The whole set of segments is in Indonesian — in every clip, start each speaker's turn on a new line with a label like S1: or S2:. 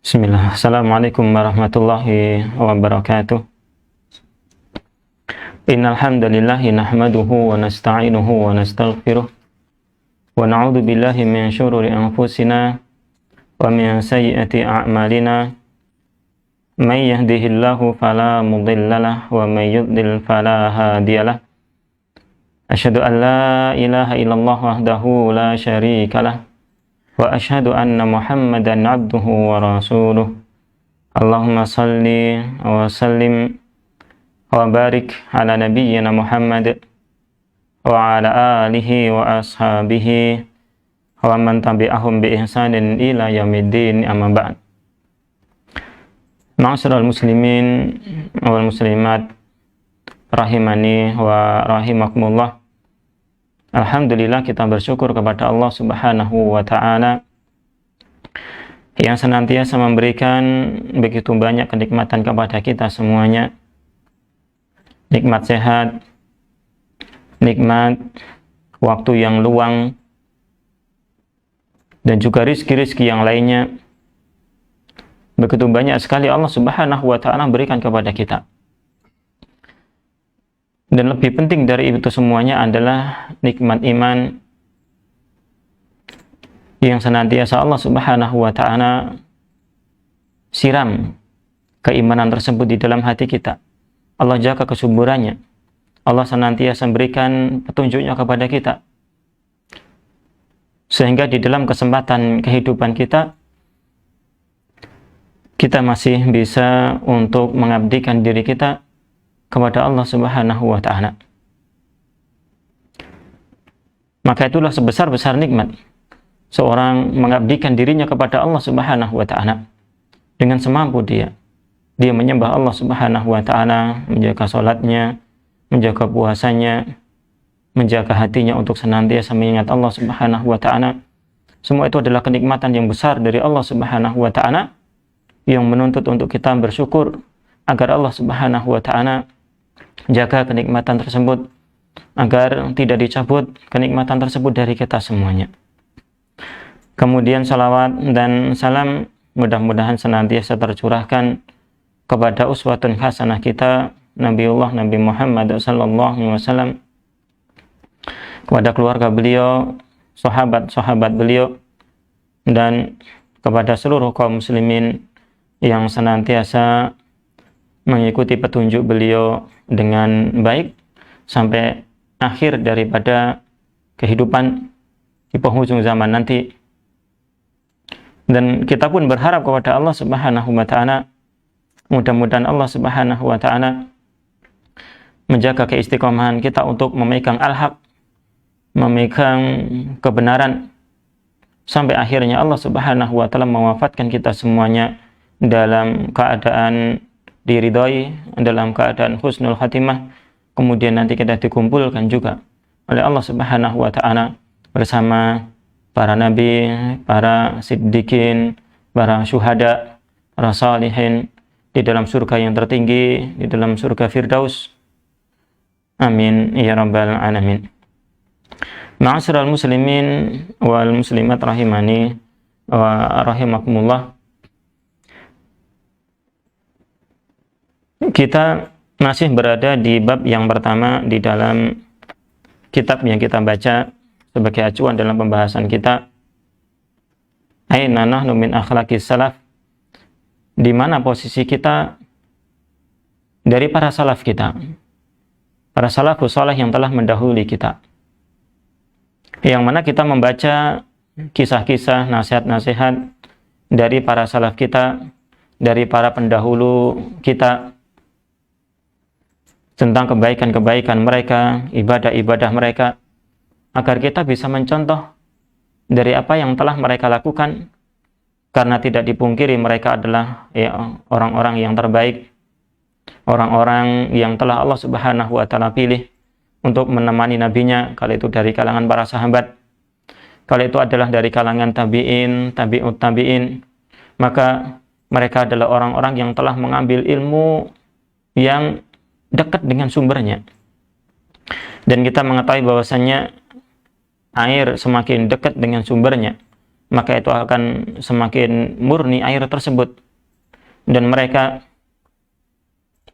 S1: Bismillah. Assalamualaikum warahmatullahi wabarakatuh. Innal hamdalillah nahmaduhu wa nasta'inuhu wa nastaghfiruh wa na'udzu billahi min syururi anfusina wa min sayyiati a'malina. May yahdihillahu fala mudhillalah wa may yudlil fala hadiyalah. Asyhadu an la ilaha illallah wahdahu la syarikalah wa asyhadu anna Muhammadan abduhu wa rasuluh. Allahumma salli wa sallim wa barik ala nabiyyina Muhammad wa ala alihi wa ashabihi wa man tabi'ahum bi ihsanin ila yaumiddin, amma ba'd. Ma'asyiral muslimin wal muslimat rahimani wa rahimakumullah. Alhamdulillah, kita bersyukur kepada Allah Subhanahu wa ta'ala yang senantiasa memberikan begitu banyak kenikmatan kepada kita semuanya. Nikmat sehat, nikmat waktu yang luang, dan juga rizki-rizki yang lainnya. Begitu banyak sekali Allah Subhanahu wa ta'ala berikan kepada kita. Dan lebih penting dari itu semuanya adalah nikmat iman yang senantiasa Allah Subhanahu wa ta'ala siram keimanan tersebut di dalam hati kita. Allah jaga kesuburannya. Allah senantiasa memberikan petunjuknya kepada kita, sehingga di dalam kesempatan kehidupan kita masih bisa untuk mengabdikan diri kita kepada Allah Subhanahu wa ta'ala. Maka itulah sebesar-besar nikmat seorang mengabdikan dirinya kepada Allah Subhanahu wa ta'ala dengan semampu dia. Dia menyembah Allah Subhanahu wa ta'ala, menjaga salatnya, menjaga puasanya, menjaga hatinya untuk senantiasa mengingat Allah Subhanahu wa ta'ala. Semua itu adalah kenikmatan yang besar dari Allah Subhanahu wa ta'ala yang menuntut untuk kita bersyukur agar Allah Subhanahu wa ta'ala jaga kenikmatan tersebut, agar tidak dicabut kenikmatan tersebut dari kita semuanya. Kemudian salawat dan salam mudah-mudahan senantiasa tercurahkan kepada uswatun hasanah kita, Nabiullah Nabi Muhammad sallallahu alaihi wasallam, kepada keluarga beliau, sahabat-sahabat beliau, dan kepada seluruh kaum muslimin yang senantiasa mengikuti petunjuk beliau dengan baik sampai akhir daripada kehidupan di penghujung zaman nanti. Dan kita pun berharap kepada Allah Subhanahu wa ta'ala, mudah-mudahan Allah Subhanahu wa ta'ala menjaga keistiqomahan kita untuk memegang al-haq, memegang kebenaran, sampai akhirnya Allah Subhanahu wa ta'ala mewafatkan kita semuanya dalam keadaan diridhoi, dalam keadaan husnul khatimah. Kemudian nanti kita dikumpulkan juga oleh Allah Subhanahu wa ta'ala bersama para nabi, para siddiqin, para syuhada, para salihin di dalam surga yang tertinggi, di dalam surga Firdaus. Amin ya rabbal alamin. Ma'asyiral muslimin wal muslimat rahimani wa rahimakumullah. Kita masih berada di bab yang pertama di dalam kitab yang kita baca sebagai acuan dalam pembahasan kita, Aina nahnu min akhlaqis salaf, di mana posisi kita dari para salaf kita, para salafus salih yang telah mendahului kita, yang mana kita membaca kisah-kisah, nasihat-nasihat dari para salaf kita, dari para pendahulu kita, tentang kebaikan-kebaikan mereka, ibadah-ibadah mereka, agar kita bisa mencontoh dari apa yang telah mereka lakukan, karena tidak dipungkiri mereka adalah orang-orang yang terbaik, orang-orang yang telah Allah Subhanahu wa ta'ala pilih untuk menemani nabinya, kala itu dari kalangan para sahabat, kala itu adalah dari kalangan tabi'in, tabi'ut tabi'in. Maka mereka adalah orang-orang yang telah mengambil ilmu yang dekat dengan sumbernya. Dan kita mengetahui bahwasannya air semakin dekat dengan sumbernya, maka itu akan semakin murni air tersebut. Dan mereka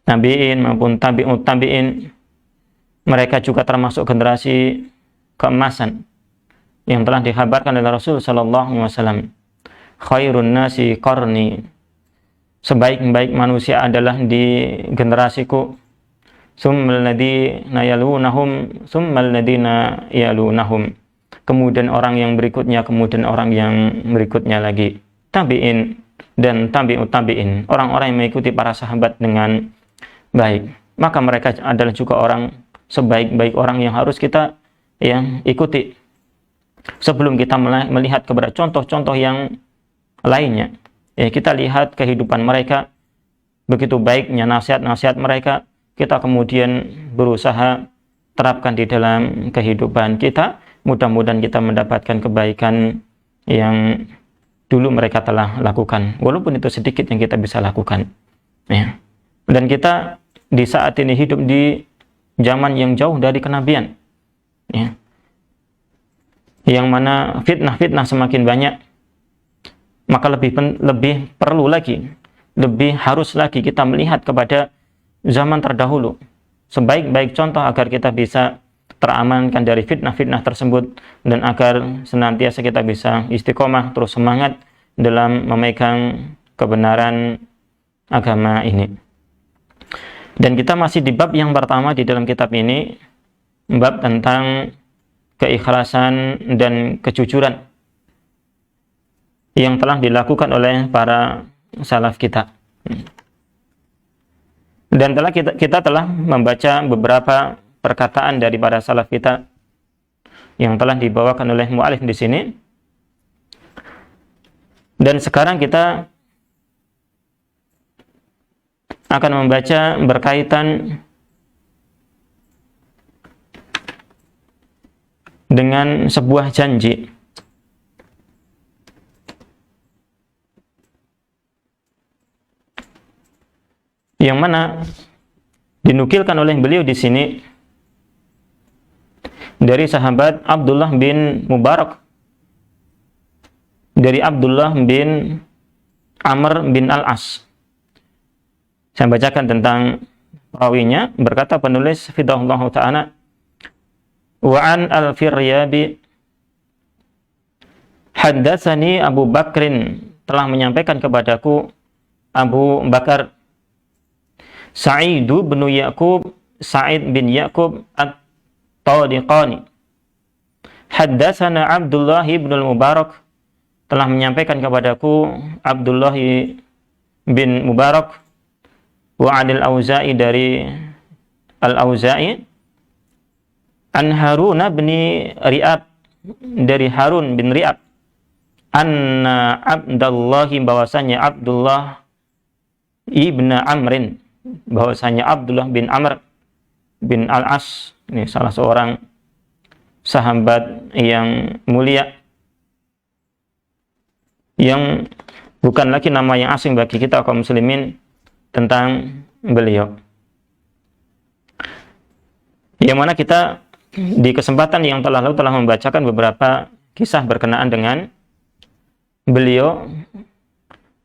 S1: tabi'in maupun tabi'ut tabi'in, mereka juga termasuk generasi keemasan yang telah dikhabarkan oleh Rasul sallallahu alaihi wasallam. Khairun nasi qarni, sebaik-baik manusia adalah di generasiku. Tsummal ladzina yalunahum tsummal ladzina yalunahum, kemudian orang yang berikutnya, kemudian orang yang berikutnya lagi. Tabi'in dan tabi'ut tabi'in, orang-orang yang mengikuti para sahabat dengan baik, maka mereka adalah juga orang sebaik-baik orang yang harus kita ikuti sebelum kita melihat kepada contoh-contoh yang lainnya. Kita lihat kehidupan mereka, begitu baiknya nasihat-nasihat mereka, kita kemudian berusaha terapkan di dalam kehidupan kita. Mudah-mudahan kita mendapatkan kebaikan yang dulu mereka telah lakukan, walaupun itu sedikit yang kita bisa lakukan. Dan kita di saat ini hidup di zaman yang jauh dari kenabian, yang mana fitnah-fitnah semakin banyak, maka lebih perlu lagi, lebih harus lagi kita melihat kepada zaman terdahulu sebaik-baik contoh agar kita bisa teramankan dari fitnah-fitnah tersebut, dan agar senantiasa kita bisa istiqomah, terus semangat dalam memegang kebenaran agama ini. Dan kita masih di bab yang pertama di dalam kitab ini, bab tentang keikhlasan dan kejujuran yang telah dilakukan oleh para salaf kita. Dan kita telah membaca beberapa perkataan dari para salaf kita yang telah dibawakan oleh mu'alif di sini. Dan sekarang kita akan membaca berkaitan dengan sebuah janji yang mana dinukilkan oleh beliau di sini dari sahabat Abdullah bin Mubarak, dari Abdullah bin Amr bin Al-As. Saya bacakan tentang rawinya. Berkata penulis fidahullahu ta'ala, wa an al-Firyabi haddatsani Abu Bakrin, telah menyampaikan kepadaku Abu Bakar, Sa'id bin Yaqub, Sa'id bin Yaqub At-Tadiqani. Haddatsana Abdullah bin Mubarak, telah menyampaikan kepadaku Abdullah bin Mubarak, wa anil Auza'i, dari Al-Auza'i, an Harun bin Ri'ab, dari Harun bin Ri'ab, anna Abdullah, bahwasanya Abdullah ibn Amrin, bahwasanya Abdullah bin Amr bin Al-As, ini salah seorang sahabat yang mulia, yang bukan lagi nama yang asing bagi kita kaum muslimin tentang beliau, yang mana kita di kesempatan yang telah lalu telah membacakan beberapa kisah berkenaan dengan beliau,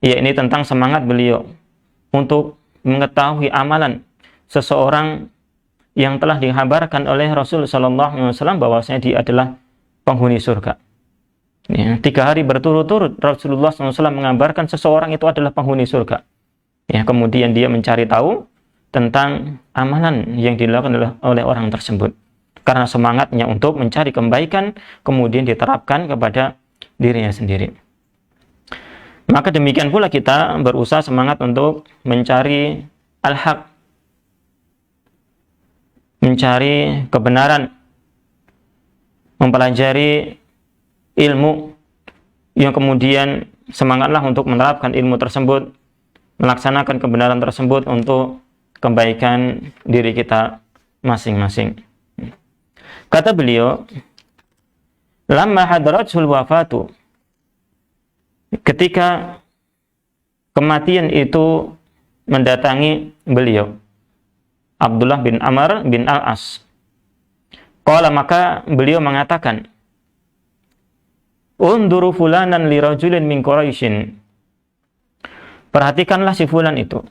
S1: yakni tentang semangat beliau untuk mengetahui amalan seseorang yang telah dikabarkan oleh Rasul sallallahu alaihi wasallam bahwasanya dia adalah penghuni surga. 3 hari berturut-turut Rasulullah SAW mengabarkan seseorang itu adalah penghuni surga. Kemudian dia mencari tahu tentang amalan yang dilakukan oleh orang tersebut, karena semangatnya untuk mencari kebaikan kemudian diterapkan kepada dirinya sendiri. Maka demikian pula kita berusaha semangat untuk mencari al-haq, mencari kebenaran, mempelajari ilmu, yang kemudian semangatlah untuk menerapkan ilmu tersebut, melaksanakan kebenaran tersebut untuk kebaikan diri kita masing-masing. Kata beliau, lamma hadratul wafatu, ketika kematian itu mendatangi beliau, Abdullah bin Amr bin Al-As, qala, maka beliau mengatakan, unduru fulanan li rajulin min Quraisyin. Perhatikanlah si fulan itu,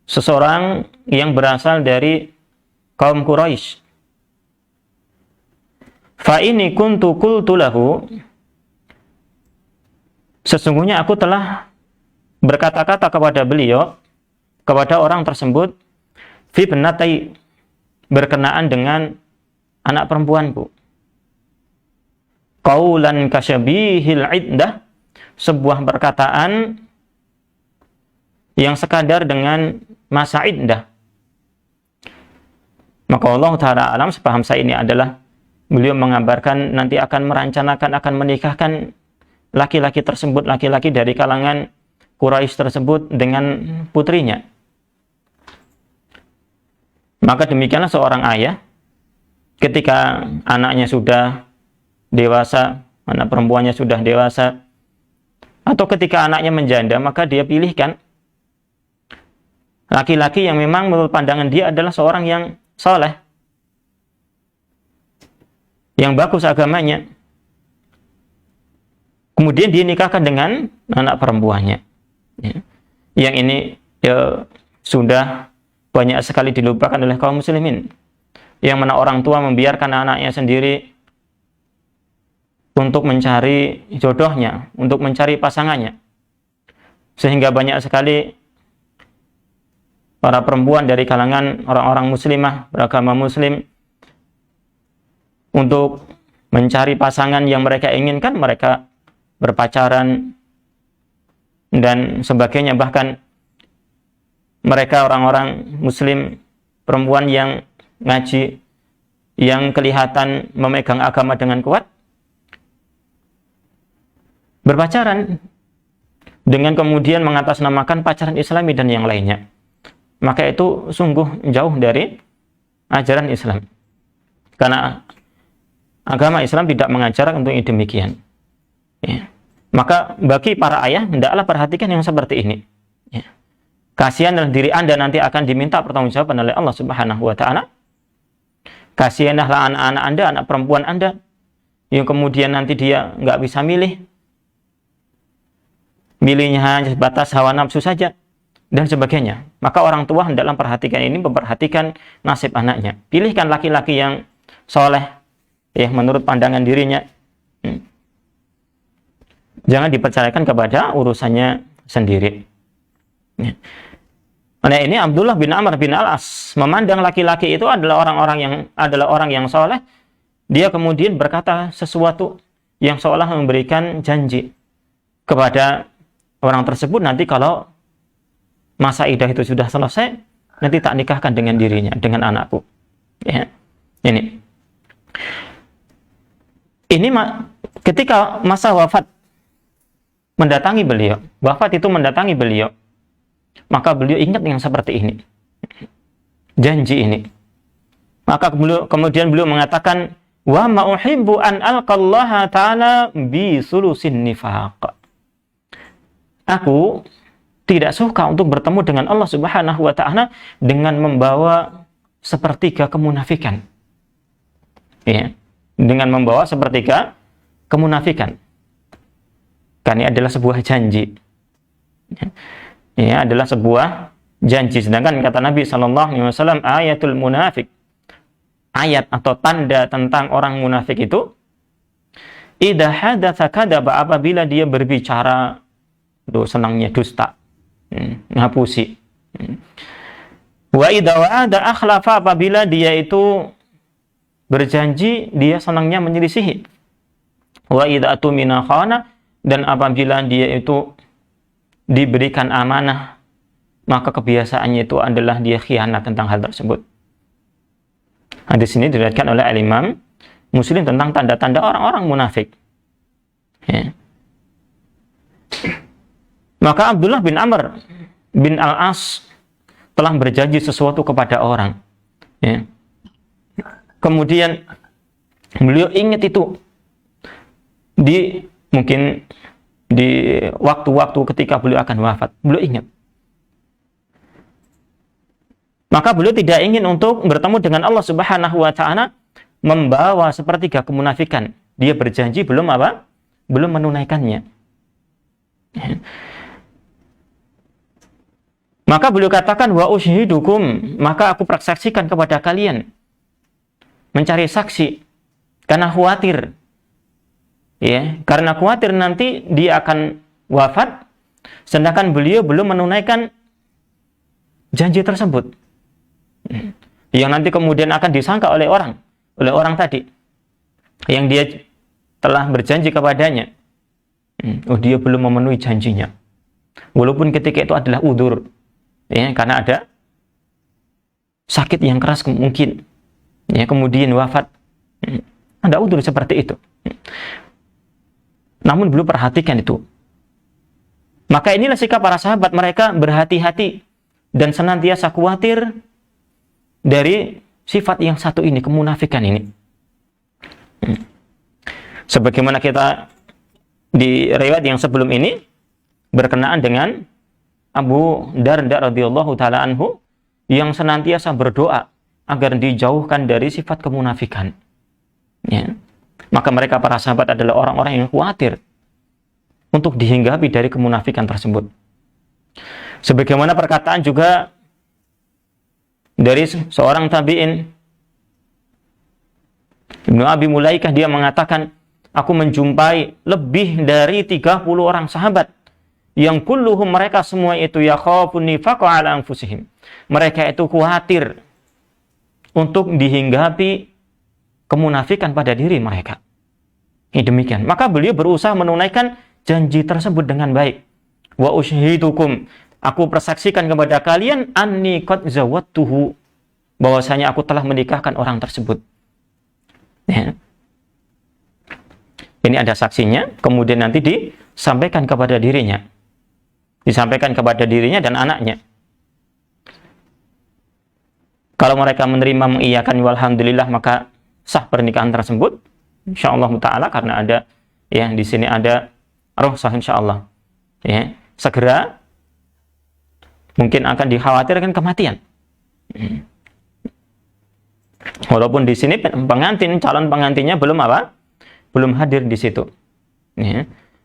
S1: seseorang yang berasal dari kaum Quraisy. Fa ini kuntu qultu lahu, sesungguhnya aku telah berkata-kata kepada beliau, kepada orang tersebut, fi banatai, berkenaan dengan anak perempuanku. Qaulan kasyabihil iddah, sebuah perkataan yang sekadar dengan masa iddah. Maka Allah Ta'ala alam, sepaham saya ini adalah beliau mengabarkan nanti akan merencanakan, akan menikahkan laki-laki tersebut, laki-laki dari kalangan Quraisy tersebut dengan putrinya. Maka demikianlah seorang ayah ketika anaknya sudah dewasa, anak perempuannya sudah dewasa, atau ketika anaknya menjanda, maka dia pilihkan laki-laki yang memang menurut pandangan dia adalah seorang yang soleh, yang bagus agamanya. Kemudian dia nikahkan dengan anak perempuannya. Yang ini sudah banyak sekali dilupakan oleh kaum muslimin. Yang mana orang tua membiarkan anaknya sendiri untuk mencari jodohnya, untuk mencari pasangannya. Sehingga banyak sekali para perempuan dari kalangan orang-orang muslimah beragama muslim untuk mencari pasangan yang mereka inginkan, mereka berpacaran dan sebagainya. Bahkan mereka orang-orang muslim perempuan yang ngaji, yang kelihatan memegang agama dengan kuat, berpacaran dengan kemudian mengatasnamakan pacaran Islami dan yang lainnya. Maka itu sungguh jauh dari ajaran Islam. Karena agama Islam tidak mengajarkan untuk demikian. Ya. Maka bagi para ayah, hendaklah perhatikan yang seperti ini. Ya. Kasihan dalam diri Anda nanti akan diminta pertanggungjawaban oleh Allah Subhanahu wa Ta'ala. Kasihanlah anak-anak Anda, anak perempuan Anda, yang kemudian nanti dia nggak bisa milihnya hanya sebatas hawa nafsu saja, dan sebagainya. Maka orang tua hendaklah perhatikan ini, memperhatikan nasib anaknya. Pilihkan laki-laki yang soleh, ya, menurut pandangan dirinya. Jangan dipercayakan kepada urusannya sendiri. Ya. Nah, ini Abdullah bin Amr bin Al-As memandang laki-laki itu adalah orang yang soleh. Dia kemudian berkata sesuatu yang seolah memberikan janji kepada orang tersebut, nanti kalau masa idah itu sudah selesai, nanti tak nikahkan dengan dirinya, dengan anakku. Ya. Ini ketika masa wafat mendatangi beliau, maka beliau ingat yang seperti ini, janji ini. Maka kemudian beliau mengatakan, wa ma uhibbu an alqallaha ta'ala bi sulusin nifaq. Aku tidak suka untuk bertemu dengan Allah Subhanahu wa Ta'ala dengan membawa sepertiga kemunafikan. Ya, dengan membawa sepertiga kemunafikan. Karena ini adalah sebuah janji. Ya, adalah sebuah janji. Sedangkan kata Nabi SAW, ayatul munafik, ayat atau tanda tentang orang munafik itu, idza hadatsa kadzaba, apabila dia berbicara senangnya dusta, ngapusi. Wa idza wa'ada akhlafa, apabila dia itu berjanji, dia senangnya menyelisihi. Wa idza atumina khana, dan apabila dia itu diberikan amanah, maka kebiasaannya itu adalah dia khianat tentang hal tersebut. Hadis ini diriwayatkan oleh Imam Muslim tentang tanda-tanda orang-orang munafik. Ya. Maka Abdullah bin Amr bin Al-As telah berjanji sesuatu kepada orang. Ya. Kemudian beliau ingat itu mungkin di waktu-waktu ketika beliau akan wafat, beliau ingat. Maka beliau tidak ingin untuk bertemu dengan Allah Subhanahu wa Ta'ala membawa sepertiga kemunafikan. Dia berjanji belum belum menunaikannya. Maka beliau katakan wa ushidukum, maka aku persaksikan kepada kalian, mencari saksi karena khawatir, ya, karena khawatir nanti dia akan wafat sedangkan beliau belum menunaikan janji tersebut, yang nanti kemudian akan disangka oleh orang tadi yang dia telah berjanji kepadanya. Oh, dia belum memenuhi janjinya, walaupun ketika itu adalah udzur, ya, karena ada sakit yang keras mungkin, ya, kemudian wafat, ada udzur seperti itu. Namun belum perhatikan itu. Maka inilah sikap para sahabat, mereka berhati-hati dan senantiasa khawatir dari sifat yang satu ini, kemunafikan ini. Sebagaimana kita di riwayat yang sebelum ini berkenaan dengan Abu Darda radhiyallahu taala anhu yang senantiasa berdoa agar dijauhkan dari sifat kemunafikan. Ya. Maka mereka para sahabat adalah orang-orang yang khawatir untuk dihinggapi dari kemunafikan tersebut. Sebagaimana perkataan juga dari seorang tabi'in, Ibnu Abi Mulaikah, dia mengatakan, aku menjumpai lebih dari 30 orang sahabat yang kulluhum, mereka semua itu yakhafun nifaqa ala anfusihim. Mereka itu khawatir untuk dihinggapi kemunafikan pada diri mereka. Ini demikian. Maka beliau berusaha menunaikan janji tersebut dengan baik. Wa ushidukum, aku persaksikan kepada kalian anni qad zawattuhu, bahwasanya aku telah menikahkan orang tersebut. Ya. Ini ada saksinya, kemudian nanti disampaikan kepada dirinya. Disampaikan kepada dirinya dan anaknya. Kalau mereka menerima, mengiyakan, walhamdulillah, maka sah pernikahan tersebut, insyaallah ta'ala, karena ada, ya, di sini ada rukhsah insyaallah. Ya, segera mungkin akan dikhawatirkan kematian. Walaupun di sini pengantin, calon pengantinnya belum apa? Belum hadir di situ. Ya.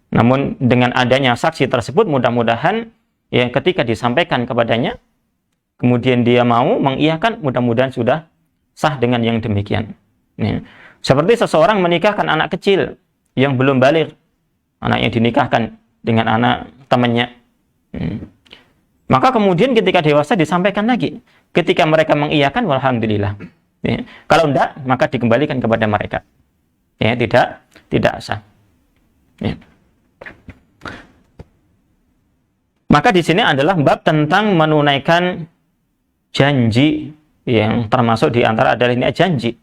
S1: Namun dengan adanya saksi tersebut, mudah-mudahan, ya, ketika disampaikan kepadanya, kemudian dia mau mengiyakan, mudah-mudahan sudah sah dengan yang demikian. Ya. Seperti seseorang menikahkan anak kecil yang belum baligh, anaknya dinikahkan dengan anak temannya. Maka kemudian ketika dewasa disampaikan lagi. Ketika mereka mengiyakan, walhamdulillah. Ya. Kalau tidak, maka dikembalikan kepada mereka. Ya, tidak sah. Ya. Maka di sini adalah bab tentang menunaikan janji, yang termasuk di antara adalah ini janji.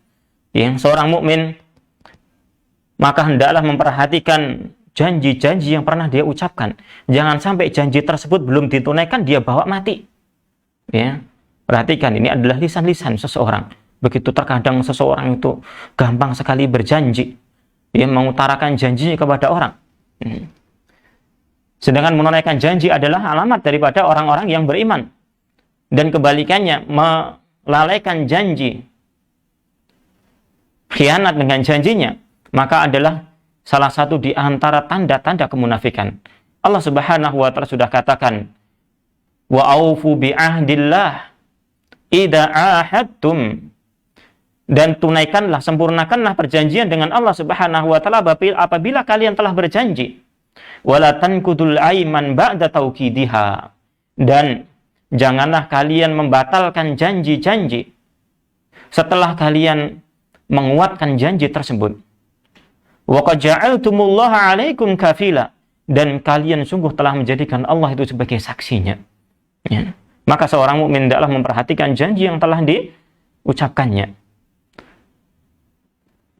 S1: Yang seorang mukmin maka hendaklah memperhatikan janji-janji yang pernah dia ucapkan. Jangan sampai janji tersebut belum ditunaikan dia bawa mati. Ya. Perhatikan, ini adalah lisan-lisan seseorang. Begitu terkadang seseorang itu gampang sekali berjanji, ya, mengutarakan janjinya kepada orang. Sedangkan menunaikan janji adalah alamat daripada orang-orang yang beriman. Dan kebalikannya, melalaikan janji, khianat dengan janjinya, maka adalah salah satu di antara tanda-tanda kemunafikan. Allah Subhanahu wa taala sudah katakan, wa aufu bi ahdillah idza ahadtum, dan tunaikanlah, sempurnakanlah perjanjian dengan Allah Subhanahu wa taala apabila kalian telah berjanji. Wala tankudul aiman ba'da tauqidiha, dan janganlah kalian membatalkan janji-janji setelah kalian menguatkan janji tersebut. Wa qad ja'altumullaha 'alaikum kafila, dan kalian sungguh telah menjadikan Allah itu sebagai saksinya. Ya. Maka seorang mukmin hendaklah memperhatikan janji yang telah diucapkannya.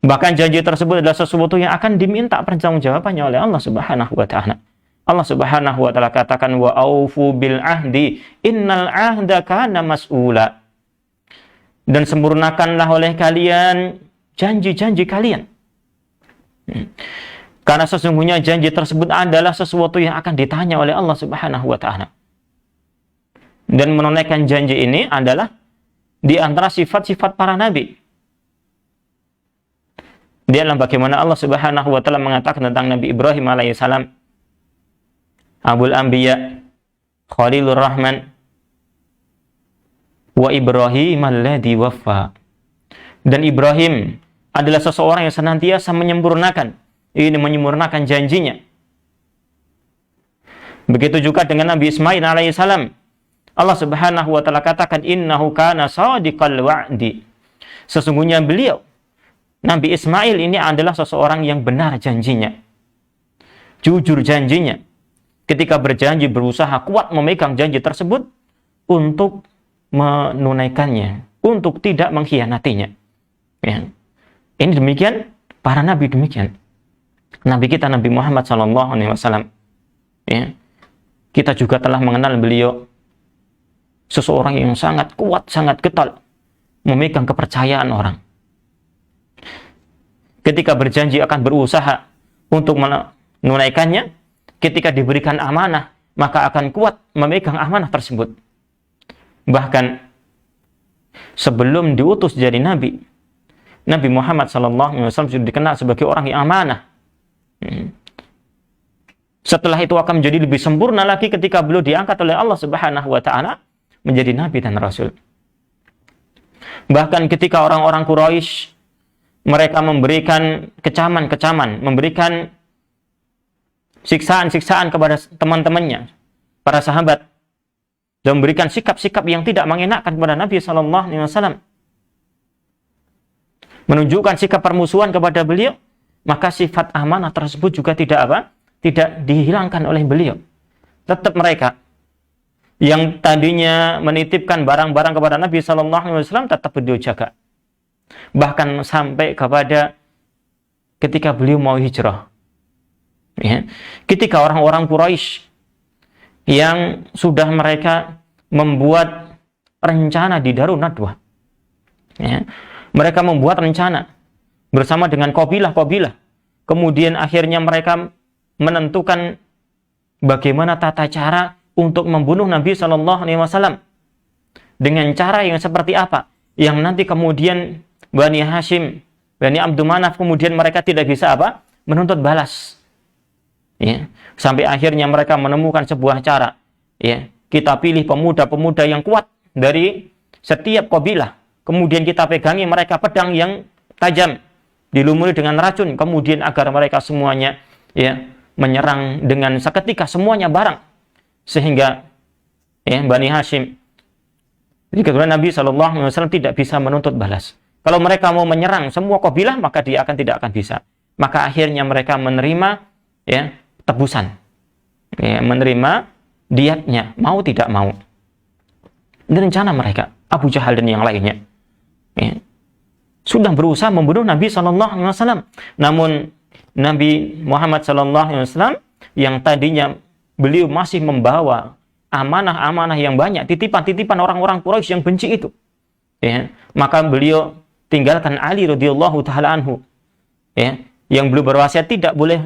S1: Bahkan janji tersebut adalah sesuatu yang akan diminta pertanggungjawabannya oleh Allah Subhanahu wa taala. Allah Subhanahu wa taala katakan, wa aufu bil ahdi innal ahda kana mas'ula, dan sempurnakanlah oleh kalian janji-janji kalian. Karena sesungguhnya janji tersebut adalah sesuatu yang akan ditanya oleh Allah Subhanahu wa taala. Dan menunaikan janji ini adalah di antara sifat-sifat para nabi. Dia adalah bagaimana Allah Subhanahu wa taala mengatakan tentang Nabi Ibrahim alaihissalam, Abul Anbiya, Khalilur Rahman, wa Ibrahim alladzi waffa. Dan Ibrahim adalah seseorang yang senantiasa menyempurnakan janjinya. Begitu juga dengan Nabi Ismail alaihissalam. Allah Subhanahu wa taala katakan, innahu kana shadiqal wa'di. Sesungguhnya beliau, Nabi Ismail ini adalah seseorang yang benar janjinya, jujur janjinya. Ketika berjanji, berusaha kuat memegang janji tersebut untuk menunaikannya, untuk tidak mengkhianatinya. Ya. Ini demikian, para nabi demikian. Nabi kita Nabi Muhammad SAW, ya, kita juga telah mengenal beliau seseorang yang sangat kuat, sangat getol memegang kepercayaan orang. Ketika berjanji akan berusaha untuk menunaikannya, ketika diberikan amanah, maka akan kuat memegang amanah tersebut. Bahkan sebelum diutus jadi nabi, Nabi Muhammad SAW sudah dikenal sebagai orang yang amanah. Setelah itu akan menjadi lebih sempurna lagi ketika beliau diangkat oleh Allah Subhanahu wa taala menjadi nabi dan rasul. Bahkan ketika orang-orang Quraisy mereka memberikan kecaman-kecaman, memberikan siksaan-siksaan kepada teman-temannya, para sahabat, dan memberikan sikap-sikap yang tidak mengenakan kepada Nabi SAW, menunjukkan sikap permusuhan kepada beliau, maka sifat amanah tersebut juga tidak dihilangkan oleh beliau. Tetap mereka yang tadinya menitipkan barang-barang kepada Nabi SAW tetap beliau jaga. Bahkan sampai kepada ketika beliau mau hijrah, ya, ketika orang-orang Quraisy yang sudah mereka membuat rencana di Darun Nadwah, ya, mereka membuat rencana bersama dengan kabilah-kabilah, kemudian akhirnya mereka menentukan bagaimana tata cara untuk membunuh Nabi SAW dengan cara yang seperti apa, yang nanti kemudian Bani Hashim, Bani Abdul Manaf kemudian mereka tidak bisa menuntut balas. Ya, sampai akhirnya mereka menemukan sebuah cara. Ya, kita pilih pemuda-pemuda yang kuat dari setiap kabilah. Kemudian kita pegangi mereka pedang yang tajam, dilumuri dengan racun. Kemudian agar mereka semuanya menyerang dengan seketika semuanya bareng. Sehingga Bani Hashim, kemudian Nabi SAW tidak bisa menuntut balas. Kalau mereka mau menyerang semua kabilah, maka dia tidak akan bisa. Maka akhirnya mereka menerima tebusan, menerima diatnya, mau tidak mau. Ini rencana mereka. Abu Jahal dan yang lainnya sudah berusaha membunuh Nabi SAW. Namun Nabi Muhammad SAW yang tadinya beliau masih membawa amanah-amanah yang banyak, titipan-titipan orang-orang Quraisy yang benci itu, maka beliau tinggalkan Ali radhiyallahu taala anhu, yang beliau berwasiat tidak boleh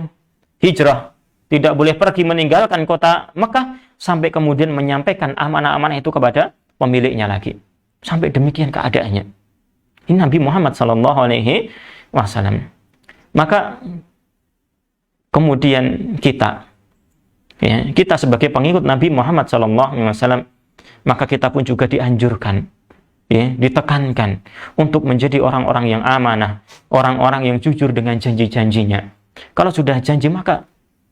S1: hijrah, tidak boleh pergi meninggalkan kota Mekah sampai kemudian menyampaikan amanah-amanah itu kepada pemiliknya lagi. Sampai demikian keadaannya. Ini Nabi Muhammad SAW. Maka kemudian kita sebagai pengikut Nabi Muhammad SAW, maka kita pun juga dianjurkan, ditekankan untuk menjadi orang-orang yang amanah, orang-orang yang jujur dengan janji-janjinya. Kalau sudah janji, maka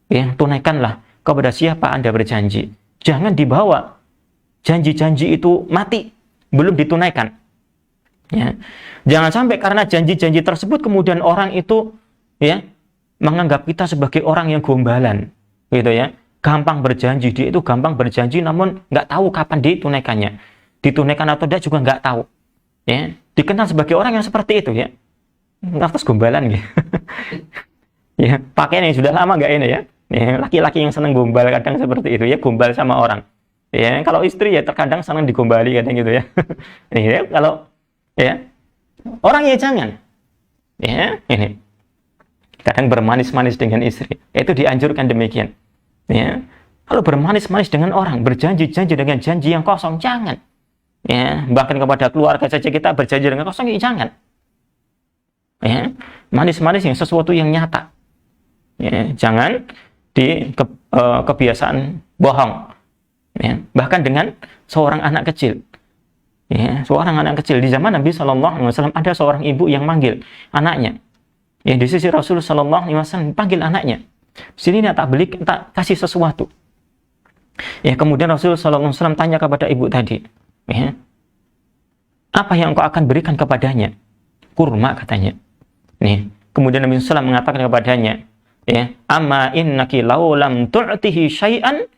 S1: tunaikanlah kepada siapa Anda berjanji. Jangan dibawa janji-janji itu mati, belum ditunaikan. Jangan sampai karena janji-janji tersebut kemudian orang itu menganggap kita sebagai orang yang gombalan, gitu ya. Gampang berjanji, dia itu gampang berjanji namun nggak tahu kapan ditunaikannya. Ditunaikan atau tidak juga nggak tahu. Dikenal sebagai orang yang seperti itu, atas gombalan gitu. Pakaian yang sudah lama nggak ini laki-laki yang senang gombal kadang seperti itu, gombal sama orang. Kalau istri terkadang senang digombali kadang gitu kalau orang jangan. Ini kadang bermanis-manis dengan istri, itu dianjurkan demikian. Kalau bermanis-manis dengan orang, berjanji-janji dengan janji yang kosong, jangan. Bahkan kepada keluarga saja kita berjanji dengan kosong, jangan. Ya, manis-manis yang sesuatu yang nyata. Ya, jangan kebiasaan bohong. Ya, bahkan dengan seorang anak kecil. Ya, seorang anak kecil di zaman Nabi SAW ada seorang ibu yang manggil anaknya. Ya, di sisi Rasulullah SAW panggil anaknya. Sini tak kasih sesuatu. Ya, kemudian Rasulullah SAW tanya kepada ibu tadi, ya, apa yang engkau akan berikan kepadanya? Kurma katanya. Nih, kemudian Nabi SAW mengatakan kepadanya, ya, amma innaki law lam tu'tihi syai'an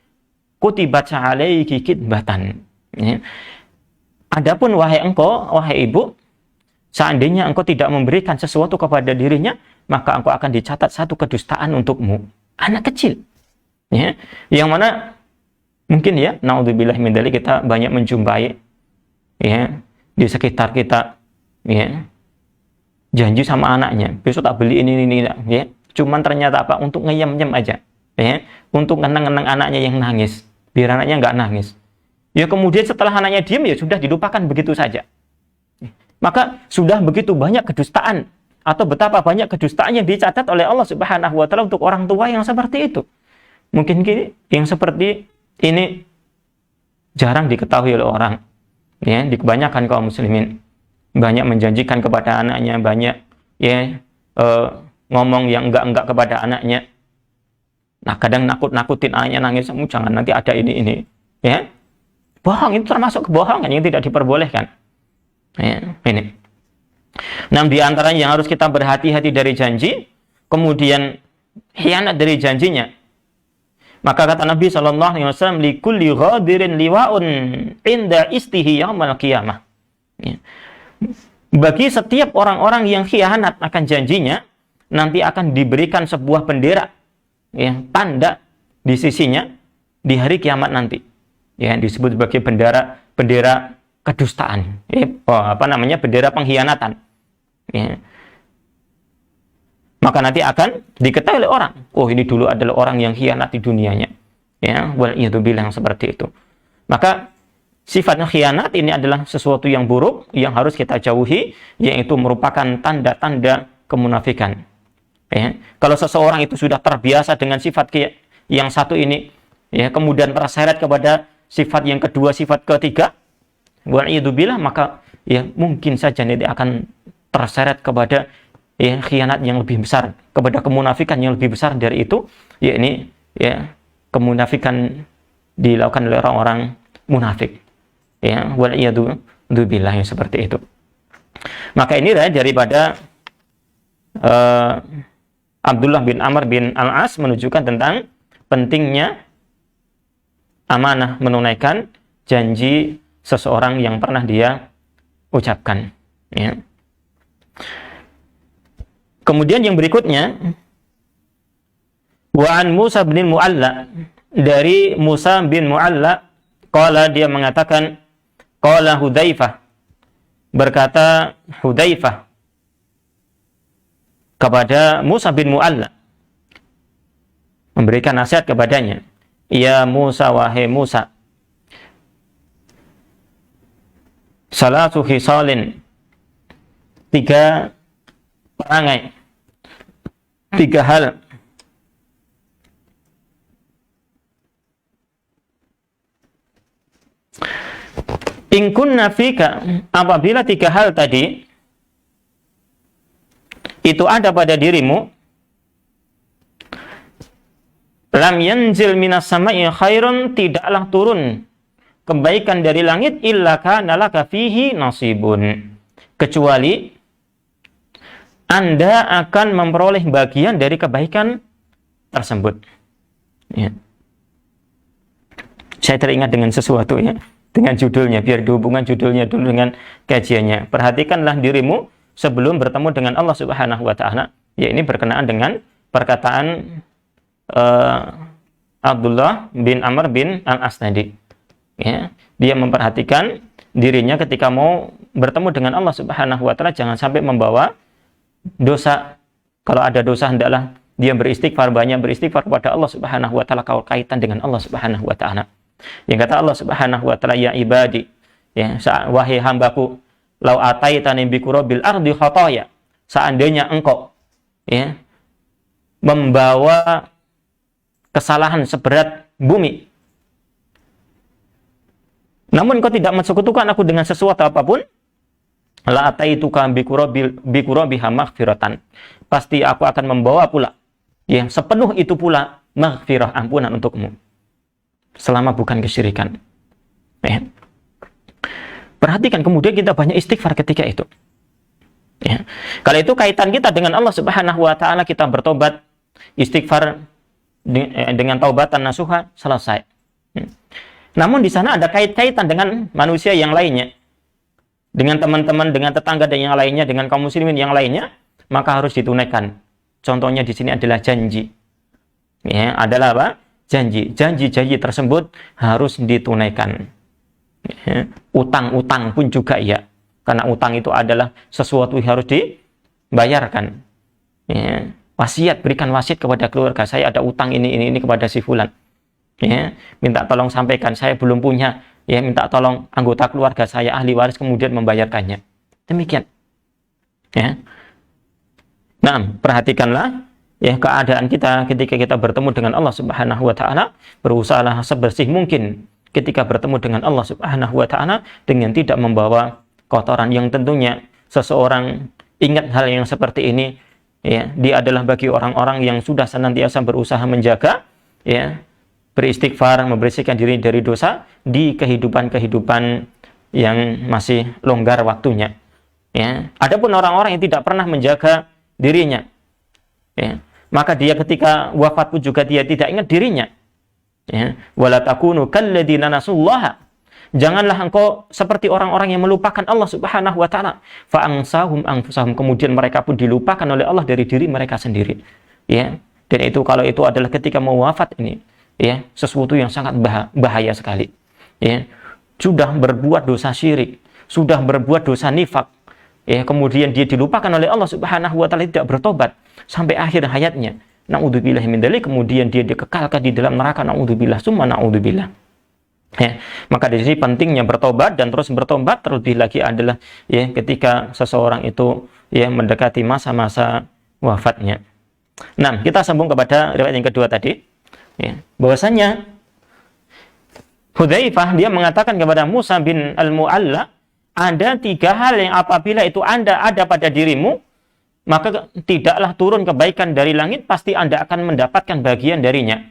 S1: kutibat 'alaiki kitbatan. Ya. Adapun wahai engkau, wahai ibu, seandainya engkau tidak memberikan sesuatu kepada dirinya, maka engkau akan dicatat satu kedustaan untukmu. Anak kecil. Ya, yang mana mungkin ya, naudzubillah min dzalik, kita banyak menjumpai ya di sekitar kita, ya, janji sama anaknya, besok tak beli ini ya. Cuman ternyata apa? Untuk ngeyem-nyem aja, ya, untuk ngeneng-ngeneng anaknya yang nangis, biar anaknya nggak nangis. Ya, kemudian setelah anaknya diam, ya sudah dilupakan begitu saja. Maka sudah begitu banyak kedustaan, atau betapa banyak kedustaan yang dicatat oleh Allah Subhanahu wa taala untuk orang tua yang seperti itu. Mungkin yang seperti ini jarang diketahui oleh orang. Ya, di kebanyakan kaum muslimin banyak menjanjikan kepada anaknya, banyak ya ngomong yang enggak kepada anaknya. Nah, kadang nakut-nakutin anaknya nangis, jangan nanti ada ini. Ya. Bohong, itu termasuk kebohongan yang tidak diperbolehkan. Ya, ini. Nah, di antaranya yang harus kita berhati-hati dari janji, kemudian khianat dari janjinya. Maka kata Nabi SAW, likulli ghadirin liwa'un inda istihi yaumal qiyamah. Ya. Bagi setiap orang-orang yang khianat akan janjinya, nanti akan diberikan sebuah bendera, ya, tanda di sisinya di hari kiamat nanti. Ya, disebut sebagai bendera kedustaan. Ya, bendera pengkhianatan. Ya. Maka nanti akan diketahui oleh orang, oh ini dulu adalah orang yang khianat di dunianya. Ya, waliyadzubillah, yang seperti itu. Maka sifatnya khianat ini adalah sesuatu yang buruk yang harus kita jauhi, yaitu merupakan tanda-tanda kemunafikan. Ya, kalau seseorang itu sudah terbiasa dengan sifat yang satu ini, ya, kemudian terseret kepada sifat yang kedua, sifat ketiga, waliyadzubillah, maka ya mungkin saja dia akan terseret kepada ya khianat yang lebih besar, kepada kemunafikan yang lebih besar dari itu, yakni ya kemunafikan dilakukan oleh orang-orang munafik. Ya, waliyadzubillah, yang seperti itu. Maka inilah daripada Abdullah bin Amr bin Al-As menunjukkan tentang pentingnya amanah, menunaikan janji seseorang yang pernah dia ucapkan. Ya. Kemudian yang berikutnya, wa'an Musa bin Mu'alla, dari Musa bin Mu'alla, qala, dia mengatakan, qala Hudzaifah, berkata Hudzaifah kepada Musa bin Mu'alla, memberikan nasihat kepadanya, ya Musa, wahai Musa, salatu khisalin, 3 perangai, 3 hal in kunna fika, apabila 3 hal tadi itu ada pada dirimu, lam yanzil minas sama'i khairun, tidaklah turun kebaikan dari langit, illa kana laka fihi nasibun, kecuali Anda akan memperoleh bagian dari kebaikan tersebut. Ya. Saya teringat dengan sesuatu, ya, dengan judulnya, biar dihubungkan judulnya dulu dengan kajiannya. Perhatikanlah dirimu sebelum bertemu dengan Allah Subhanahu wa taala. Ya, ini berkenaan dengan perkataan Abdullah bin Amr bin Al-As tadi. Ya, dia memperhatikan dirinya ketika mau bertemu dengan Allah Subhanahu wa taala, jangan sampai membawa dosa. Kalau ada dosa, hendaklah dia beristighfar, banyak beristighfar kepada Allah Subhanahu wa taala kalau kaitan dengan Allah Subhanahu wa taala. Yang kata Allah Subhanahu wa taala, ya ibadi, ya, wahai hambaku, lau ataitani bi qurabil ardi khataya, seandainya engkau ya membawa kesalahan seberat bumi, namun engkau tidak mensekutukan aku dengan sesuatu apapun, la ataituka bikurabiha maghfiratan, pasti aku akan membawa pula ya sepenuh itu pula maghfirah, ampunan untukmu, selama bukan kesyirikan. Ya. Perhatikan, kemudian kita banyak istighfar ketika itu. Ya. Kalau itu kaitan kita dengan Allah Subhanahu wa taala, kita bertobat, istighfar dengan taubatan nasuha, selesai. Namun di sana ada kaitan dengan manusia yang lainnya, dengan teman-teman, dengan tetangga dan yang lainnya, dengan kaum muslimin yang lainnya, maka harus ditunaikan. Contohnya di sini adalah janji. Ya, adalah apa? Janji. Janji tersebut harus ditunaikan. Ya, utang-utang pun juga ya. Karena utang itu adalah sesuatu yang harus dibayarkan. Ya, wasiat, berikan wasiat kepada keluarga, saya ada utang ini kepada si fulan. Ya, minta tolong sampaikan, saya belum punya. Ya, minta tolong anggota keluarga saya, ahli waris, kemudian membayarkannya. Demikian. Ya. Nah, perhatikanlah ya keadaan kita ketika kita bertemu dengan Allah Subhanahu wa taala, berusahalah sebersih mungkin ketika bertemu dengan Allah Subhanahu wa taala dengan tidak membawa kotoran, yang tentunya seseorang ingat hal yang seperti ini ya, dia adalah bagi orang-orang yang sudah senantiasa berusaha menjaga ya, beristighfar, membersihkan diri dari dosa di kehidupan yang masih longgar waktunya. Ya. Adapun orang-orang yang tidak pernah menjaga dirinya, ya, maka dia ketika wafat pun juga dia tidak ingat dirinya. Ya. Wala takunu kalladzina nasullaha. Janganlah engkau seperti orang-orang yang melupakan Allah Subhanahu wa taala. Fa ansahum anfusahum, kemudian mereka pun dilupakan oleh Allah dari diri mereka sendiri. Ya. Dan itu kalau itu adalah ketika mau wafat ini, ya, sesuatu yang sangat bahaya sekali. Ya. Sudah berbuat dosa syirik, sudah berbuat dosa nifak, ya, kemudian dia dilupakan oleh Allah Subhanahu wa taala, tidak bertobat sampai akhir hayatnya. Naudzubillah min dzalik, kemudian dia dikekalkan di dalam neraka. Naudzubillah summa naudzubillah. Ya, maka di sini pentingnya bertobat dan terus bertobat, terlebih lagi adalah ya ketika seseorang itu ya mendekati masa-masa wafatnya. Nah, kita sambung kepada riwayat yang kedua tadi. Ya, bahwasanya Hudzaifah dia mengatakan kepada Musa bin Al-Mu'alla, ada 3 hal yang apabila itu Anda ada pada dirimu, maka tidaklah turun kebaikan dari langit, pasti Anda akan mendapatkan bagian darinya.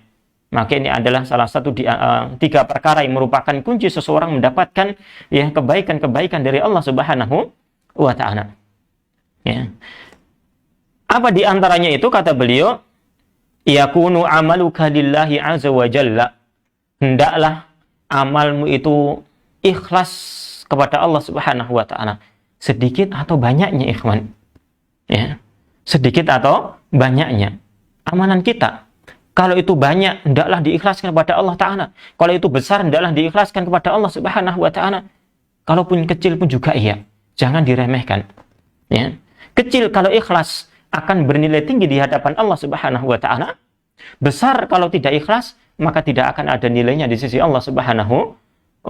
S1: Maka ini adalah salah satu 3 perkara yang merupakan kunci seseorang mendapatkan ya kebaikan-kebaikan dari Allah Subhanahu wa taala. Ya. Apa di antaranya itu? Kata beliau, yakunu amaluka lillahi azza wa jalla. Hendaklah amalmu itu ikhlas kepada Allah Subhanahu wa taala, sedikit atau banyaknya, ikhwan. Ya. Sedikit atau banyaknya amalan kita. Kalau itu banyak, hendaklah diikhlaskan kepada Allah taala. Kalau itu besar, hendaklah diikhlaskan kepada Allah Subhanahu wa taala. Kalaupun kecil pun juga iya, jangan diremehkan. Ya. Kecil kalau ikhlas akan bernilai tinggi di hadapan Allah Subhanahu wa taala. Besar kalau tidak ikhlas, maka tidak akan ada nilainya di sisi Allah Subhanahu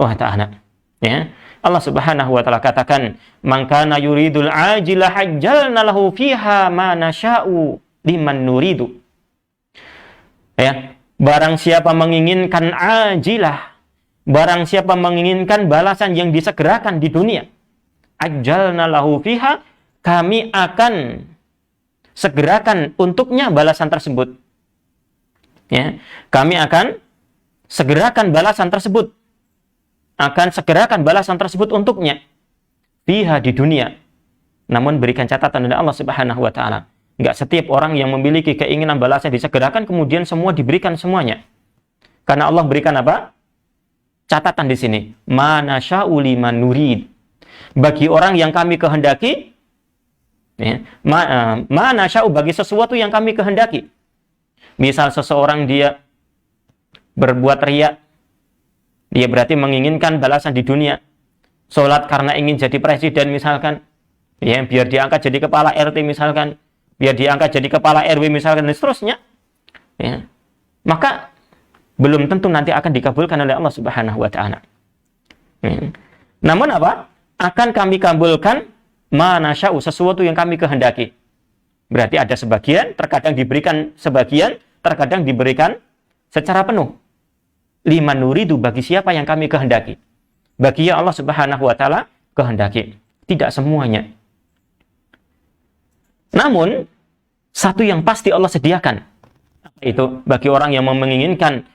S1: wa taala. Ya. Allah Subhanahu wa taala katakan, "Man kana yuridul ajila hajjalna lahu fiha ma nasya'u liman nuridu." Ya, barang siapa menginginkan ajilah, barang siapa menginginkan balasan yang disegerakan di dunia, ajjalna lahu fiha, kami akan segerakan untuknya balasan tersebut. Ya, kami akan segerakan balasan tersebut. Akan segerakan balasan tersebut untuknya. Fiha, di dunia. Namun berikan catatan dari Allah Subhanahu wa taala. Enggak setiap orang yang memiliki keinginan balasan disegerakan kemudian semua diberikan semuanya. Karena Allah berikan apa? Catatan di sini. Ma nasya'u liman nurid. Bagi orang yang kami kehendaki, ya, ma nasya'u, bagi sesuatu yang kami kehendaki. Misal seseorang dia berbuat riya, dia berarti menginginkan balasan di dunia. Sholat karena ingin jadi presiden misalkan, ya, biar diangkat jadi kepala RT misalkan, biar diangkat jadi kepala RW misalkan, dan seterusnya. Ya. Maka belum tentu nanti akan dikabulkan oleh Allah Subhanahu wa taala. Ya. Namun apa? Akan kami kabulkan ma nasya'u, sesuatu yang kami kehendaki. Berarti ada sebagian, terkadang diberikan sebagian, terkadang diberikan secara penuh. Liman nuridu, bagi siapa yang kami kehendaki. Bagi yang Allah Subhanahu wa taala kehendaki. Tidak semuanya. Namun satu yang pasti Allah sediakan, itu bagi orang yang menginginkan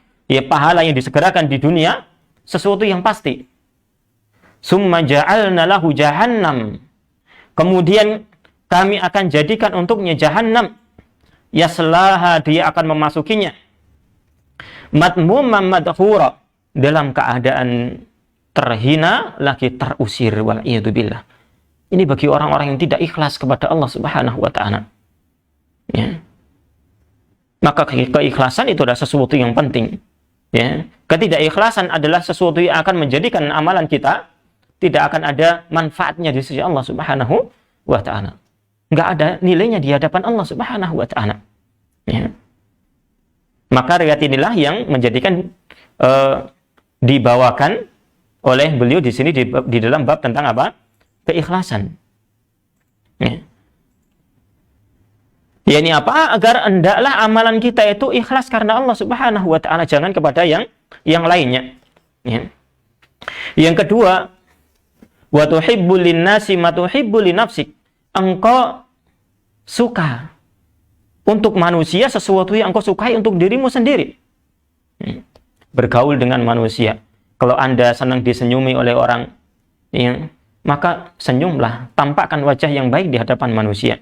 S1: pahala yang disegerakan di dunia, sesuatu yang pasti. Summa ja'alna lahu jahannam. Kemudian kami akan jadikan untuknya jahannam. Yaslaha, dia akan memasukinya. Madmumam madhura, dalam keadaan terhina lagi terusir, wal'iyadzubillah. Ini bagi orang-orang yang tidak ikhlas kepada Allah Subhanahu wa taala. Ya. Maka keikhlasan itu adalah sesuatu yang penting. Ya. Ketidakikhlasan adalah sesuatu yang akan menjadikan amalan kita tidak akan ada manfaatnya di sisi Allah Subhanahu wa taala. Enggak ada nilainya di hadapan Allah Subhanahu wa taala. Ya. Maka riwayat inilah yang menjadikan dibawakan oleh beliau di sini di dalam bab tentang apa? Keikhlasan. Ya. Ya, ini apa? Agar hendaklah amalan kita itu ikhlas karena Allah Subhanahu wa taala, jangan kepada yang lainnya. Ya. Yang kedua, wa tuhibbul linnasi ma tuhibbul li nafsik. Engkau suka untuk manusia sesuatu yang engkau sukai untuk dirimu sendiri. Bergaul dengan manusia. Kalau Anda senang disenyumi oleh orang, ya, maka senyumlah, tampakkan wajah yang baik di hadapan manusia.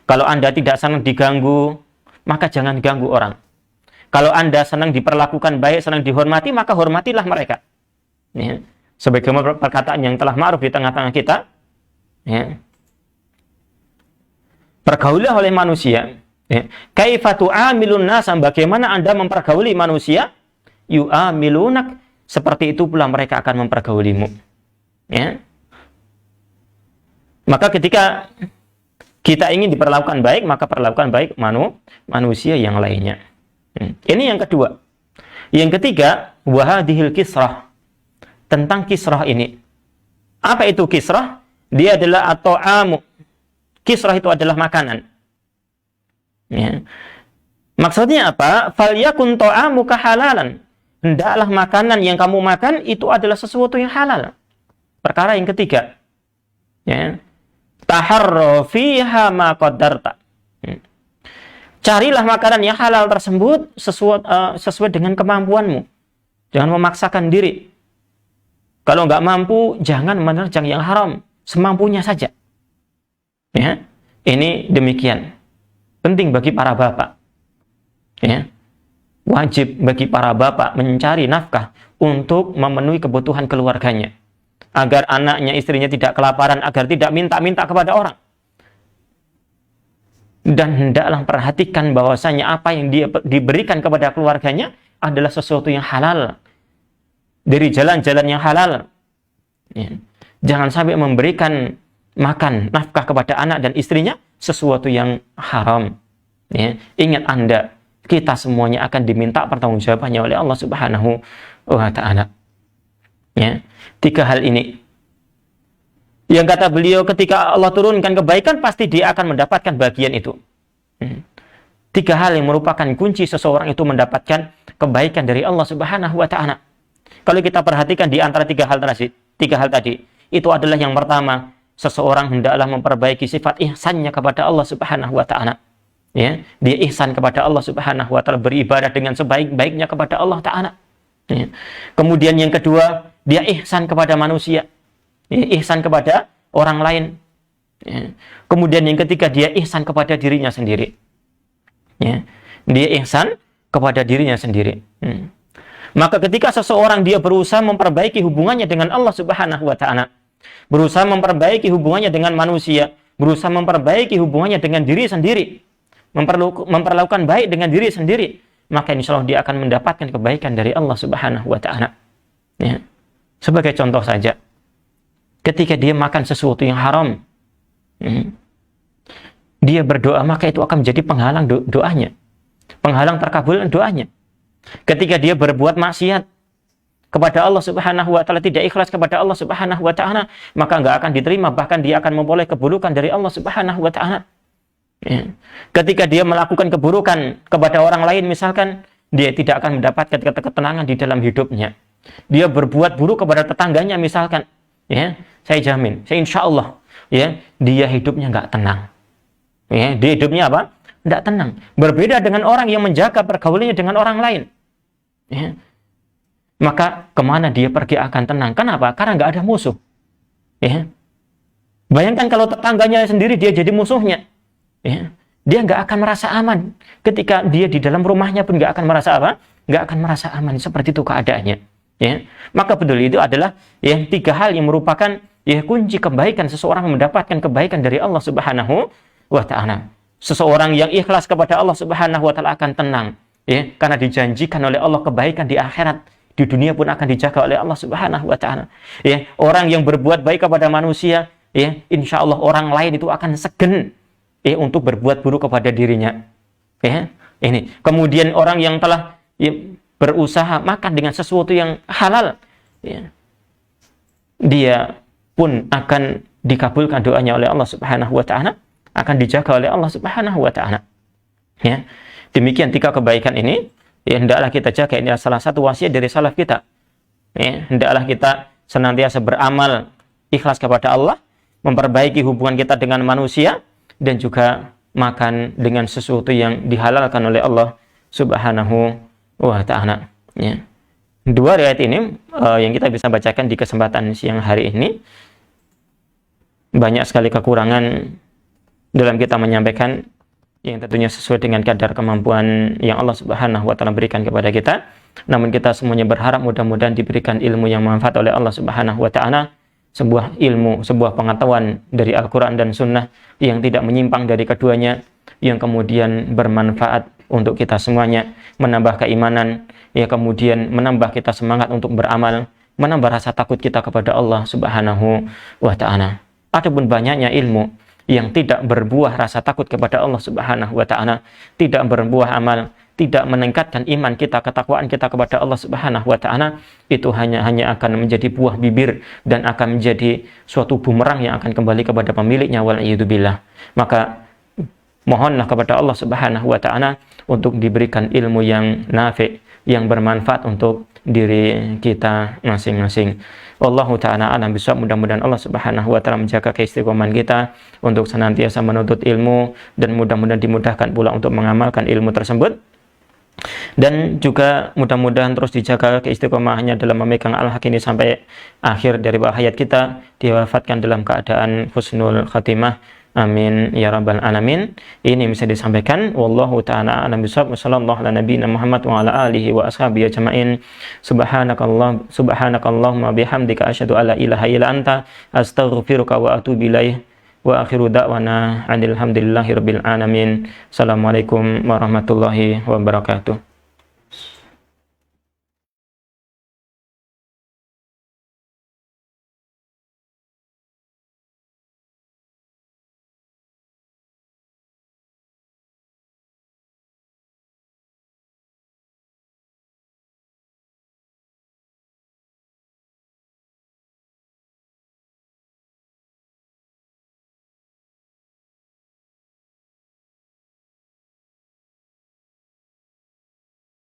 S1: Kalau Anda tidak senang diganggu, maka jangan ganggu orang. Kalau Anda senang diperlakukan baik, senang dihormati, maka hormatilah mereka. Ya. Sebagaimana perkataan yang telah ma'ruf di tengah-tengah kita, ya. Pergaulilah oleh manusia. Ya. Kaifa tu'amilun nasa, bagaimana Anda mempergauli manusia? Yu'amilunak, seperti itu pula mereka akan mempergaulimu. Ya. Maka ketika kita ingin diperlakukan baik, maka perlakukan baik manusia yang lainnya. Ini yang kedua. Yang ketiga, wahadihil kisrah. Tentang kisrah ini. Apa itu kisrah? Dia adalah at-ta'amu. Kisrah itu adalah makanan. Ya. Maksudnya apa? Falyakun ta'amuka halalan. Hendaklah makanan yang kamu makan itu adalah sesuatu yang halal. Perkara yang ketiga. Ya. Taharra fiha ma qaddarta. Carilah makanan yang halal tersebut sesuai dengan kemampuanmu. Jangan memaksakan diri. Kalau nggak mampu, jangan menerjang yang haram. Semampunya saja. Ya. Ini demikian. Penting bagi para bapak. Ya. Wajib bagi para bapak mencari nafkah untuk memenuhi kebutuhan keluarganya. Agar anaknya, istrinya tidak kelaparan, agar tidak minta-minta kepada orang. Dan hendaklah perhatikan bahwasanya apa yang dia diberikan kepada keluarganya adalah sesuatu yang halal. Dari jalan-jalan yang halal. Ya. Jangan sampai memberikan makan, nafkah kepada anak dan istrinya sesuatu yang haram. Ya. Ingat Anda, kita semuanya akan diminta pertanggungjawabannya oleh Allah Subhanahu wa taala. Ya. 3 hal ini. Yang kata beliau, ketika Allah turunkan kebaikan, pasti dia akan mendapatkan bagian itu. 3 hal yang merupakan kunci seseorang itu mendapatkan kebaikan dari Allah Subhanahu wa taala. Kalau kita perhatikan di antara 3 hal tadi, itu adalah yang pertama, seseorang hendaklah memperbaiki sifat ihsannya kepada Allah Subhanahu wa taala. Ya, dia ihsan kepada Allah Subhanahu wa taala, beribadah dengan sebaik-baiknya kepada Allah taala. Ya. Kemudian yang kedua, dia ihsan kepada manusia. Ya, ihsan kepada orang lain. Ya. Kemudian yang ketiga, dia ihsan kepada dirinya sendiri. Ya. Dia ihsan kepada dirinya sendiri. Maka ketika seseorang dia berusaha memperbaiki hubungannya dengan Allah Subhanahu wa taala, berusaha memperbaiki hubungannya dengan manusia, berusaha memperbaiki hubungannya dengan diri sendiri, memperlakukan baik dengan diri sendiri, maka insya Allah dia akan mendapatkan kebaikan dari Allah Subhanahu wa taala. Ya. Sebagai contoh saja, ketika dia makan sesuatu yang haram, dia berdoa, maka itu akan menjadi penghalang doanya, penghalang terkabulan doanya. Ketika dia berbuat maksiat kepada Allah Subhanahu wa taala, tidak ikhlas kepada Allah Subhanahu wa taala, maka enggak akan diterima, bahkan dia akan memperoleh keburukan dari Allah Subhanahu wa taala. Ya. Ketika dia melakukan keburukan kepada orang lain, misalkan, dia tidak akan mendapatkan ketenangan di dalam hidupnya. Dia berbuat buruk kepada tetangganya, misalkan, ya, saya jamin, saya insya Allah, ya, dia hidupnya nggak tenang. Ya, dia hidupnya apa? Nggak tenang. Berbeda dengan orang yang menjaga pergaulannya dengan orang lain. Ya. Maka kemana dia pergi akan tenang. Kenapa? Karena nggak ada musuh. Ya. Bayangkan kalau tetangganya sendiri dia jadi musuhnya. Ya, dia nggak akan merasa aman. Ketika dia di dalam rumahnya pun nggak akan merasa apa? Nggak akan merasa aman. Seperti itu keadaannya. Ya, maka peduli itu adalah yang 3 hal yang merupakan ya kunci kebaikan. Seseorang mendapatkan kebaikan dari Allah Subhanahu wa Ta'ala. Seseorang yang ikhlas kepada Allah Subhanahu wa Ta'ala akan tenang. Ya, karena dijanjikan oleh Allah kebaikan di akhirat. Di dunia pun akan dijaga oleh Allah Subhanahu wa Ta'ala. Ya, orang yang berbuat baik kepada manusia, ya, insya Allah orang lain itu akan segan untuk berbuat buruk kepada dirinya. Ya, ini. Kemudian orang yang telah berusaha makan dengan sesuatu yang halal, ya, dia pun akan dikabulkan doanya oleh Allah Subhanahu wa Ta'ala, akan dijaga oleh Allah Subhanahu wa Ta'ala. Ya. Demikian 3 kebaikan ini, ya, hendaklah kita jaga. Ini adalah salah satu wasiat dari salaf kita. Ya, hendaklah kita senantiasa beramal ikhlas kepada Allah, memperbaiki hubungan kita dengan manusia, dan juga makan dengan sesuatu yang dihalalkan oleh Allah Subhanahu wa Ta'ala. Ya. 2 riwayat ini yang kita bisa bacakan di kesempatan siang hari ini. Banyak sekali kekurangan dalam kita menyampaikan, yang tentunya sesuai dengan kadar kemampuan yang Allah Subhanahu wa Ta'ala berikan kepada kita. Namun kita semuanya berharap mudah-mudahan diberikan ilmu yang manfaat oleh Allah Subhanahu wa Ta'ala, sebuah ilmu, sebuah pengetahuan dari Al-Quran dan Sunnah yang tidak menyimpang dari keduanya, yang kemudian bermanfaat untuk kita semuanya, menambah keimanan, ya, kemudian menambah kita semangat untuk beramal, menambah rasa takut kita kepada Allah Subhanahu wa Ta'ala. Adapun banyaknya ilmu yang tidak berbuah rasa takut kepada Allah Subhanahu wa Ta'ala, tidak berbuah amal, tidak meningkatkan iman kita, ketakwaan kita kepada Allah Subhanahu wa Ta'ala, itu hanya akan menjadi buah bibir dan akan menjadi suatu bumerang yang akan kembali kepada pemiliknya, wal'iyadzubillah. Maka mohonlah kepada Allah Subhanahu wa Ta'ala untuk diberikan ilmu yang nafi', yang bermanfaat untuk diri kita masing-masing. Wallahu ta'ala alam bisawab. Mudah-mudahan Allah Subhanahu wa Ta'ala menjaga keistiqomahan kita untuk senantiasa menuntut ilmu, dan mudah-mudahan dimudahkan pula untuk mengamalkan ilmu tersebut. Dan juga mudah-mudahan terus dijaga keistiqomahannya dalam memegang al-haq ini sampai akhir dari hayat kita, diwafatkan dalam keadaan husnul khatimah. Amin ya rabbal alamin. Ini bisa disampaikan. Wallahu ta'ala a'lam bishawab. Wassallallahu ala nabiyina Muhammad wa ala alihi wa ashabihi ajma'in. Subhanakallahumma bihamdika asyhadu alla ilaha illa anta astaghfiruka wa atubu ilaih. Wa akhiru da'wana alhamdulillahi rabbil alamin. Assalamualaikum warahmatullahi wabarakatuh.